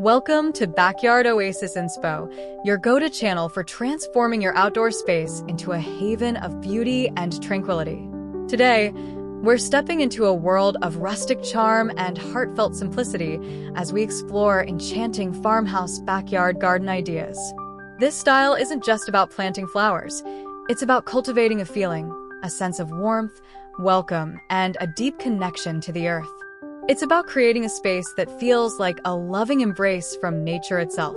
Welcome to Backyard Oasis Inspo, your go-to channel for transforming your outdoor space into a haven of beauty and tranquility. Today, we're stepping into a world of rustic charm and heartfelt simplicity as we explore enchanting farmhouse backyard garden ideas. This style isn't just about planting flowers. It's about cultivating a feeling, a sense of warmth, welcome, and a deep connection to the earth. It's about creating a space that feels like a loving embrace from nature itself.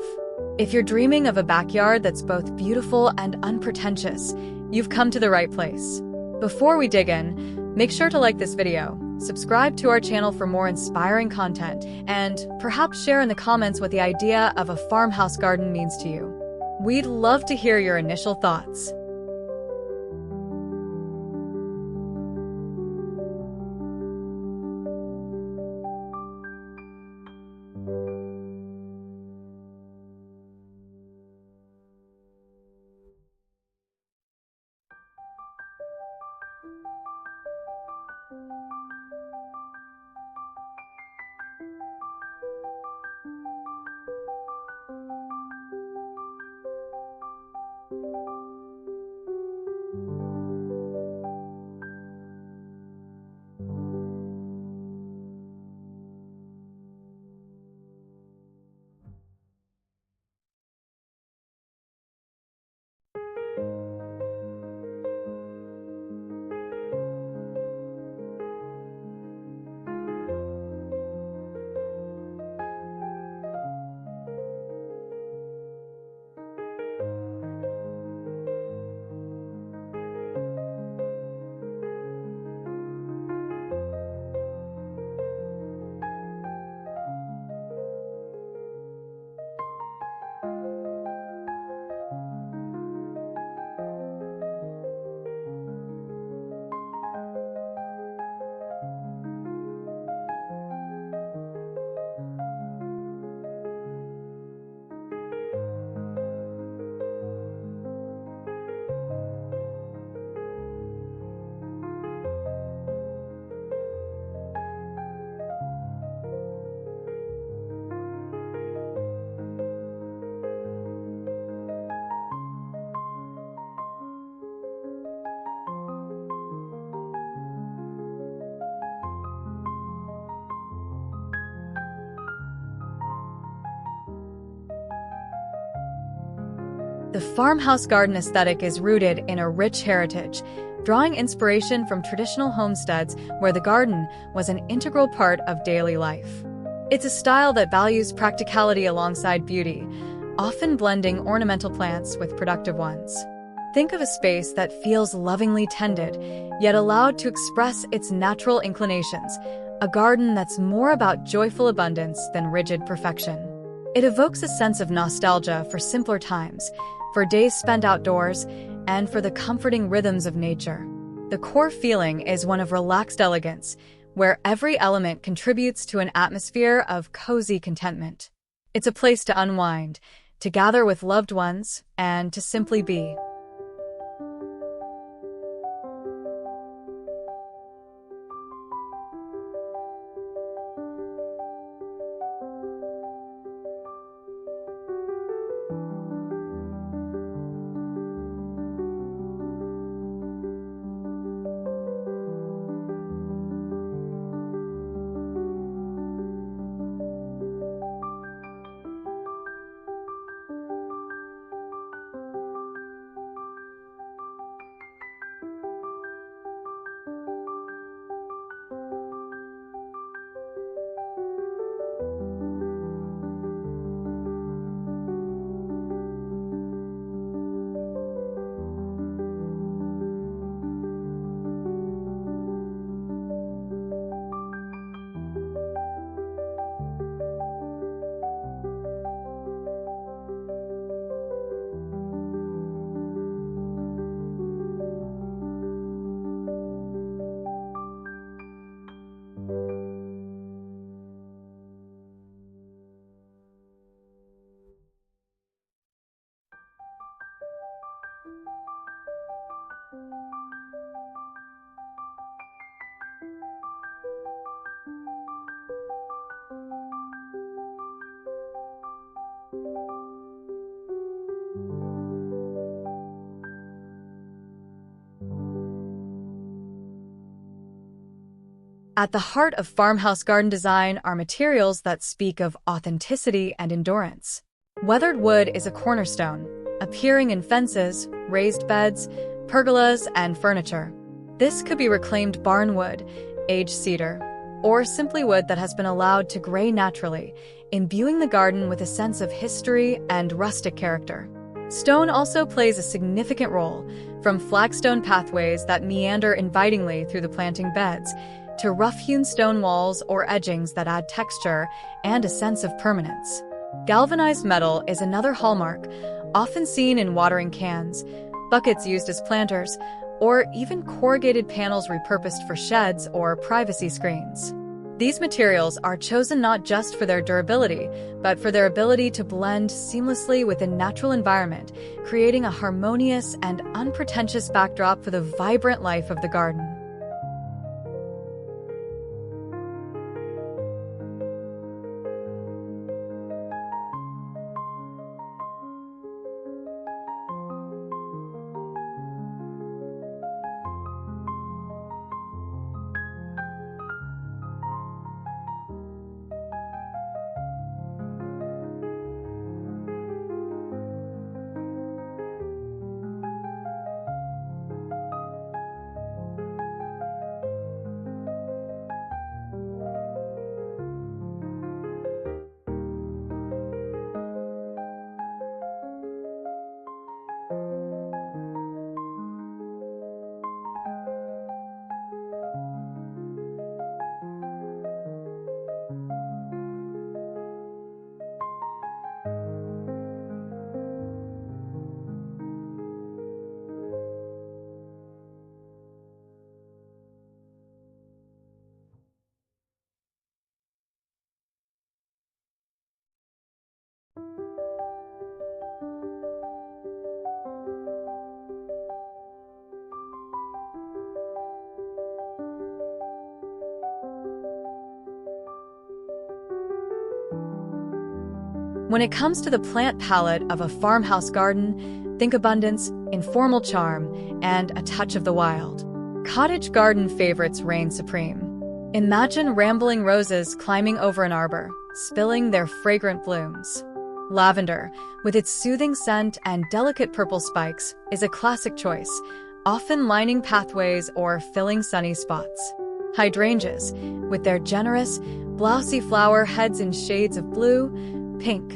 If you're dreaming of a backyard that's both beautiful and unpretentious, you've come to the right place. Before we dig in, make sure to like this video, subscribe to our channel for more inspiring content, and perhaps share in the comments what the idea of a farmhouse garden means to you. We'd love to hear your initial thoughts. The farmhouse garden aesthetic is rooted in a rich heritage, drawing inspiration from traditional homesteads where the garden was an integral part of daily life. It's a style that values practicality alongside beauty, often blending ornamental plants with productive ones. Think of a space that feels lovingly tended, yet allowed to express its natural inclinations, a garden that's more about joyful abundance than rigid perfection. It evokes a sense of nostalgia for simpler times, for days spent outdoors, and for the comforting rhythms of nature. The core feeling is one of relaxed elegance, where every element contributes to an atmosphere of cozy contentment. It's a place to unwind, to gather with loved ones, and to simply be. At the heart of farmhouse garden design are materials that speak of authenticity and endurance. Weathered wood is a cornerstone, appearing in fences, raised beds, pergolas, and furniture. This could be reclaimed barnwood, aged cedar, or simply wood that has been allowed to gray naturally, imbuing the garden with a sense of history and rustic character. Stone also plays a significant role, from flagstone pathways that meander invitingly through the planting beds, to rough-hewn stone walls or edgings that add texture and a sense of permanence. Galvanized metal is another hallmark, often seen in watering cans, buckets used as planters, or even corrugated panels repurposed for sheds or privacy screens. These materials are chosen not just for their durability, but for their ability to blend seamlessly with a natural environment, creating a harmonious and unpretentious backdrop for the vibrant life of the garden. When it comes to the plant palette of a farmhouse garden, think abundance, informal charm, and a touch of the wild. Cottage garden favorites reign supreme. Imagine rambling roses climbing over an arbor, spilling their fragrant blooms. Lavender, with its soothing scent and delicate purple spikes, is a classic choice, often lining pathways or filling sunny spots. Hydrangeas, with their generous, blousy flower heads in shades of blue, pink,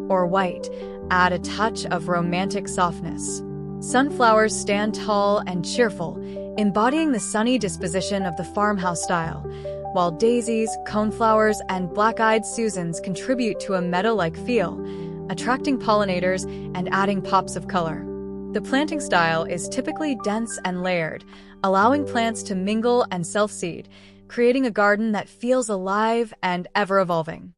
or white, add a touch of romantic softness. Sunflowers stand tall and cheerful, embodying the sunny disposition of the farmhouse style, while daisies, coneflowers, and black-eyed Susans contribute to a meadow-like feel, attracting pollinators and adding pops of color. The planting style is typically dense and layered, allowing plants to mingle and self-seed, creating a garden that feels alive and ever-evolving.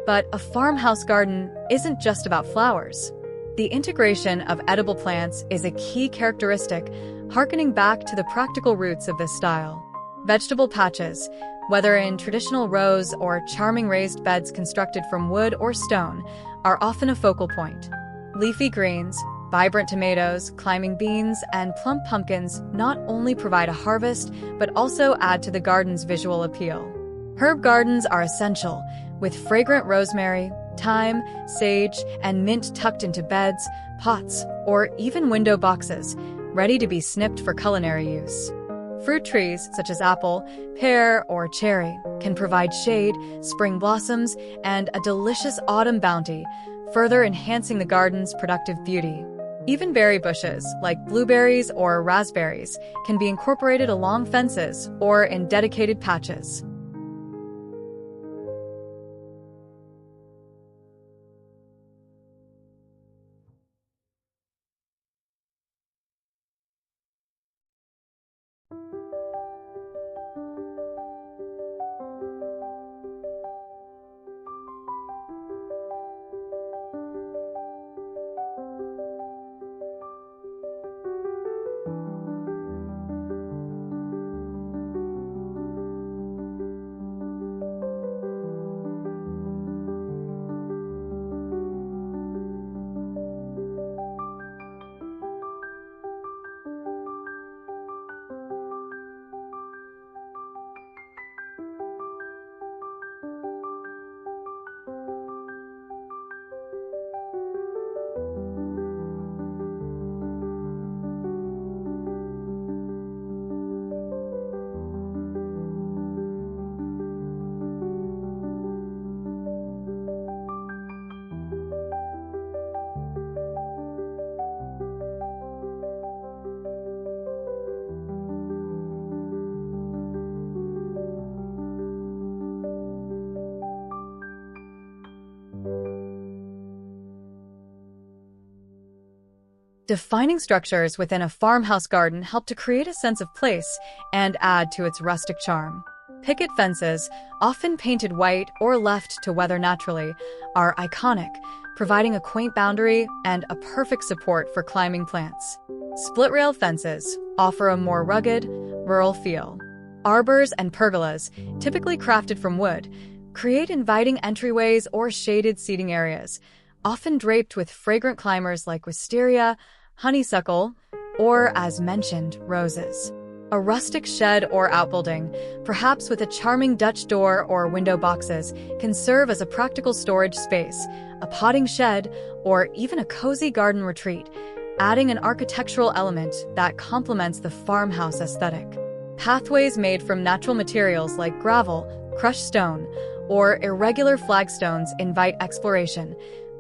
But a farmhouse garden isn't just about flowers. The integration of edible plants is a key characteristic, harkening back to the practical roots of this style. Vegetable patches, whether in traditional rows or charming raised beds constructed from wood or stone, are often a focal point. Leafy greens, Vibrant tomatoes, climbing beans, and plump pumpkins not only provide a harvest, but also add to the garden's visual appeal. Herb gardens are essential, with fragrant rosemary, thyme, sage, and mint tucked into beds, pots, or even window boxes, ready to be snipped for culinary use. Fruit trees, such as apple, pear, or cherry, can provide shade, spring blossoms, and a delicious autumn bounty, further enhancing the garden's productive beauty. Even berry bushes, like blueberries or raspberries, can be incorporated along fences or in dedicated patches. Defining structures within a farmhouse garden help to create a sense of place and add to its rustic charm. Picket fences, often painted white or left to weather naturally, are iconic, providing a quaint boundary and a perfect support for climbing plants. Split-rail fences offer a more rugged, rural feel. Arbors and pergolas, typically crafted from wood, create inviting entryways or shaded seating areas, often draped with fragrant climbers like wisteria, honeysuckle, or, as mentioned, roses. A rustic shed or outbuilding, perhaps with a charming Dutch door or window boxes, can serve as a practical storage space, a potting shed, or even a cozy garden retreat, adding an architectural element that complements the farmhouse aesthetic. Pathways made from natural materials like gravel, crushed stone, or irregular flagstones invite exploration,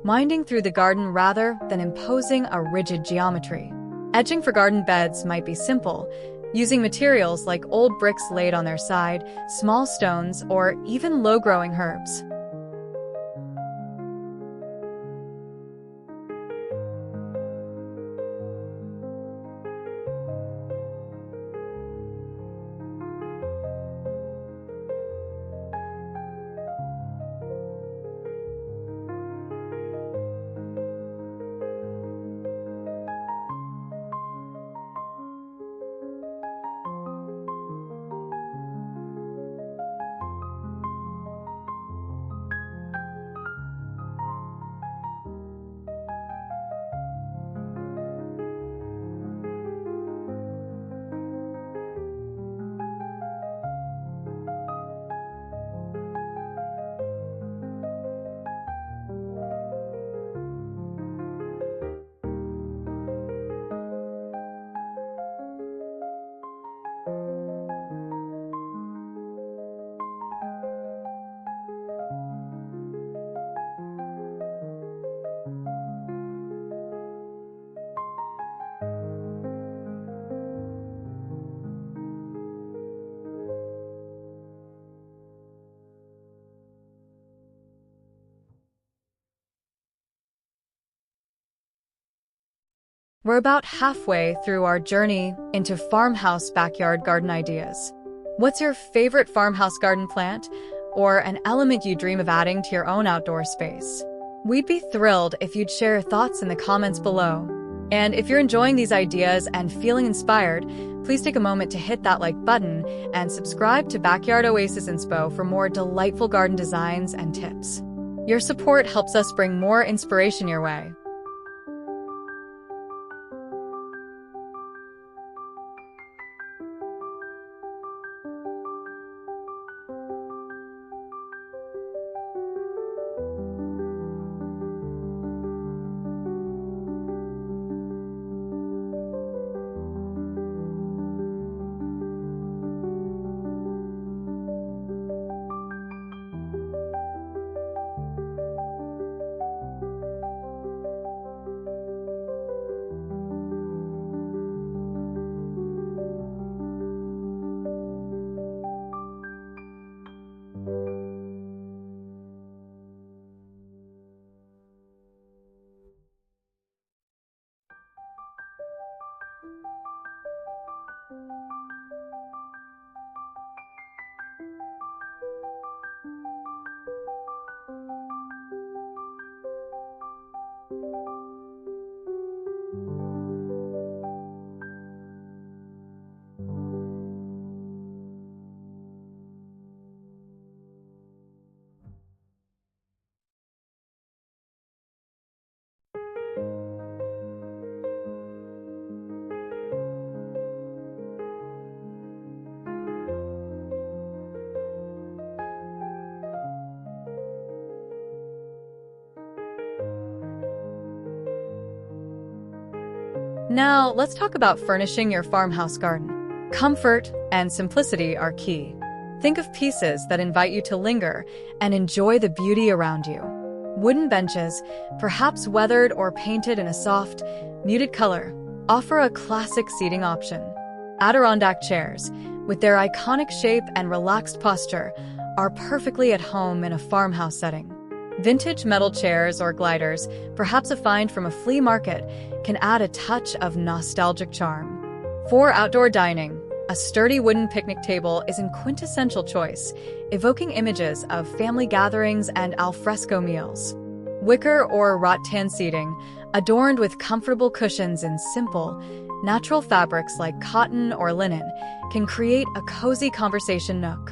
winding through the garden rather than imposing a rigid geometry. Edging for garden beds might be simple, using materials like old bricks laid on their side, small stones, or even low-growing herbs. We're about halfway through our journey into farmhouse backyard garden ideas. What's your favorite farmhouse garden plant, or an element you dream of adding to your own outdoor space? We'd be thrilled if you'd share your thoughts in the comments below. And if you're enjoying these ideas and feeling inspired, please take a moment to hit that like button and subscribe to Backyard Oasis Inspo for more delightful garden designs and tips. Your support helps us bring more inspiration your way. Now, let's talk about furnishing your farmhouse garden. Comfort and simplicity are key. Think of pieces that invite you to linger and enjoy the beauty around you. Wooden benches, perhaps weathered or painted in a soft, muted color, offer a classic seating option. Adirondack chairs, with their iconic shape and relaxed posture, are perfectly at home in a farmhouse setting. Vintage metal chairs or gliders, perhaps a find from a flea market, can add a touch of nostalgic charm. For outdoor dining, a sturdy wooden picnic table is a quintessential choice, evoking images of family gatherings and alfresco meals. Wicker or rattan seating, adorned with comfortable cushions in simple, natural fabrics like cotton or linen, can create a cozy conversation nook.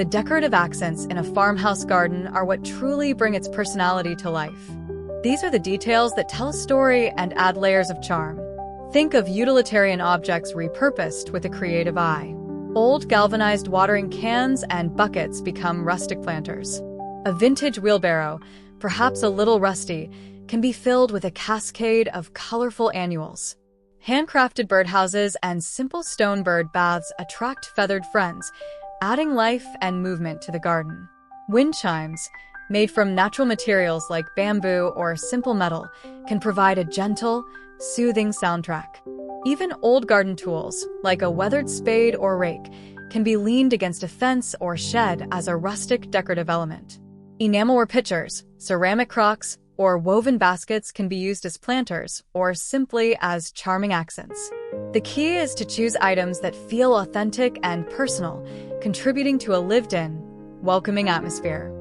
The decorative accents in a farmhouse garden are what truly bring its personality to life. These are the details that tell a story and add layers of charm. Think of utilitarian objects repurposed with a creative eye. Old galvanized watering cans and buckets become rustic planters. A vintage wheelbarrow, perhaps a little rusty, can be filled with a cascade of colorful annuals. Handcrafted birdhouses and simple stone bird baths attract feathered friends, adding life and movement to the garden. Wind chimes, made from natural materials like bamboo or simple metal, can provide a gentle, soothing soundtrack. Even old garden tools, like a weathered spade or rake, can be leaned against a fence or shed as a rustic decorative element. Enamelware pitchers, ceramic crocks, or woven baskets can be used as planters or simply as charming accents. The key is to choose items that feel authentic and personal, contributing to a lived-in, welcoming atmosphere.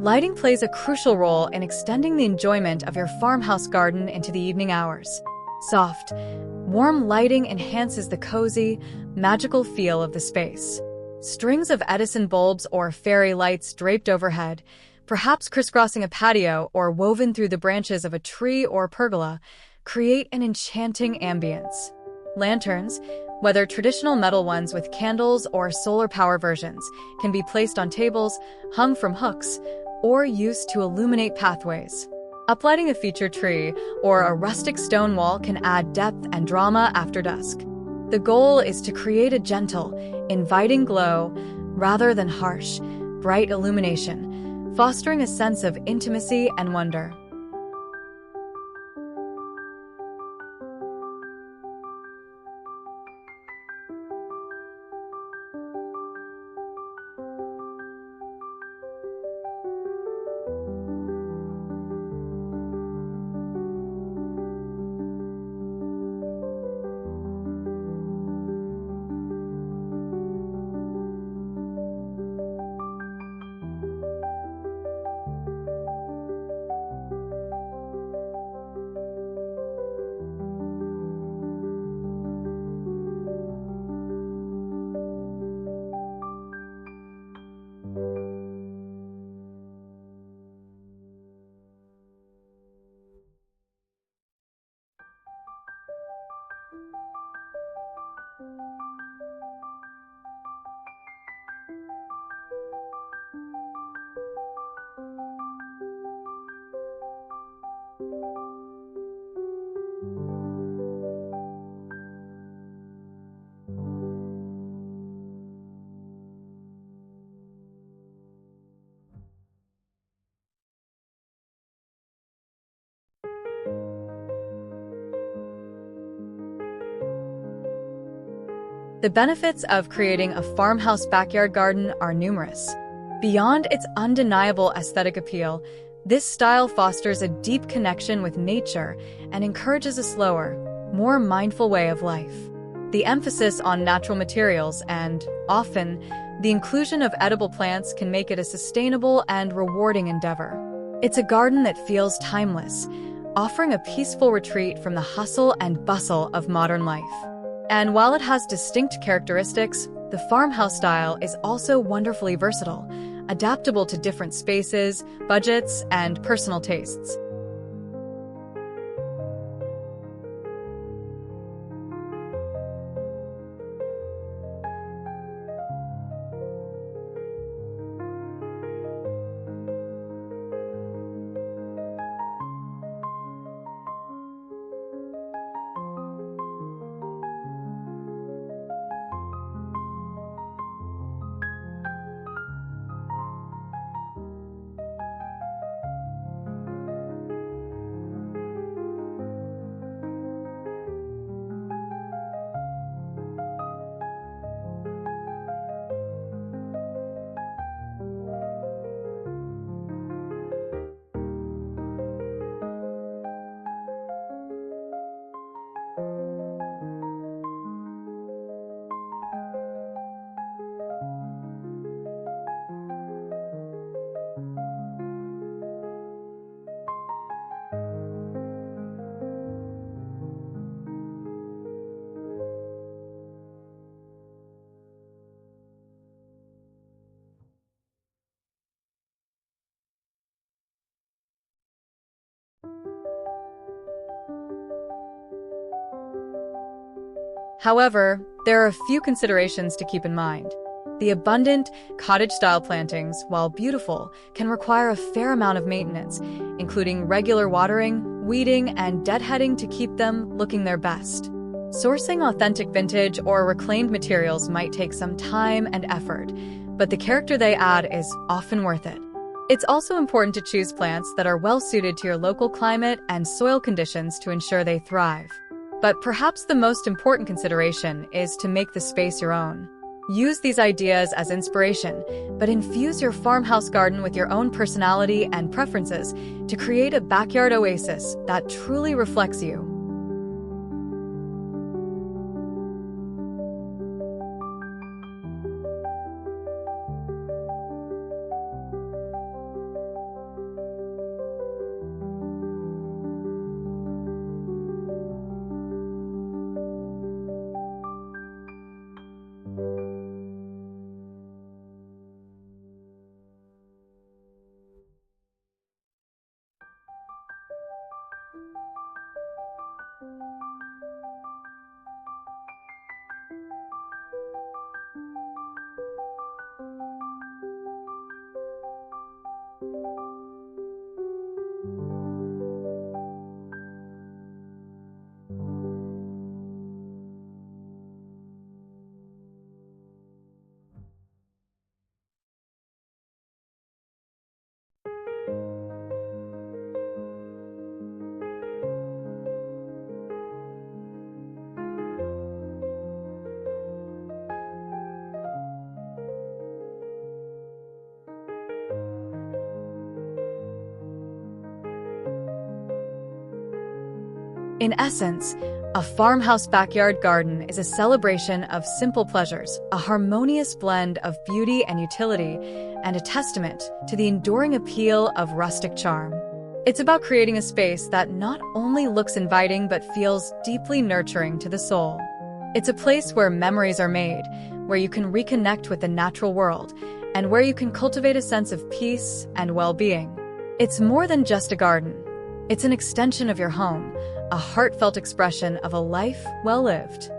Lighting plays a crucial role in extending the enjoyment of your farmhouse garden into the evening hours. Soft, warm lighting enhances the cozy, magical feel of the space. Strings of Edison bulbs or fairy lights draped overhead, perhaps crisscrossing a patio or woven through the branches of a tree or pergola, create an enchanting ambience. Lanterns, whether traditional metal ones with candles or solar power versions, can be placed on tables, hung from hooks, or used to illuminate pathways. Uplighting a featured tree or a rustic stone wall can add depth and drama after dusk. The goal is to create a gentle, inviting glow rather than harsh, bright illumination, fostering a sense of intimacy and wonder. The benefits of creating a farmhouse backyard garden are numerous. Beyond its undeniable aesthetic appeal, this style fosters a deep connection with nature and encourages a slower, more mindful way of life. The emphasis on natural materials and, often, the inclusion of edible plants can make it a sustainable and rewarding endeavor. It's a garden that feels timeless, offering a peaceful retreat from the hustle and bustle of modern life. And while it has distinct characteristics, the farmhouse style is also wonderfully versatile, adaptable to different spaces, budgets, and personal tastes. However, there are a few considerations to keep in mind. The abundant, cottage-style plantings, while beautiful, can require a fair amount of maintenance, including regular watering, weeding, and deadheading to keep them looking their best. Sourcing authentic vintage or reclaimed materials might take some time and effort, but the character they add is often worth it. It's also important to choose plants that are well-suited to your local climate and soil conditions to ensure they thrive. But perhaps the most important consideration is to make the space your own. Use these ideas as inspiration, but infuse your farmhouse garden with your own personality and preferences to create a backyard oasis that truly reflects you. In essence, a farmhouse backyard garden is a celebration of simple pleasures, a harmonious blend of beauty and utility, and a testament to the enduring appeal of rustic charm. It's about creating a space that not only looks inviting but feels deeply nurturing to the soul. It's a place where memories are made, where you can reconnect with the natural world, and where you can cultivate a sense of peace and well-being. It's more than just a garden. It's an extension of your home, a heartfelt expression of a life well lived.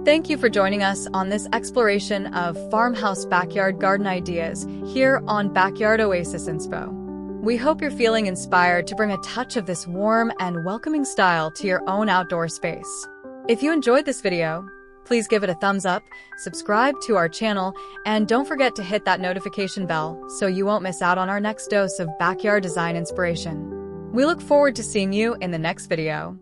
Thank you for joining us on this exploration of farmhouse backyard garden ideas here on Backyard Oasis Inspo. We hope you're feeling inspired to bring a touch of this warm and welcoming style to your own outdoor space. If you enjoyed this video, please give it a thumbs up, subscribe to our channel, and don't forget to hit that notification bell so you won't miss out on our next dose of backyard design inspiration. We look forward to seeing you in the next video.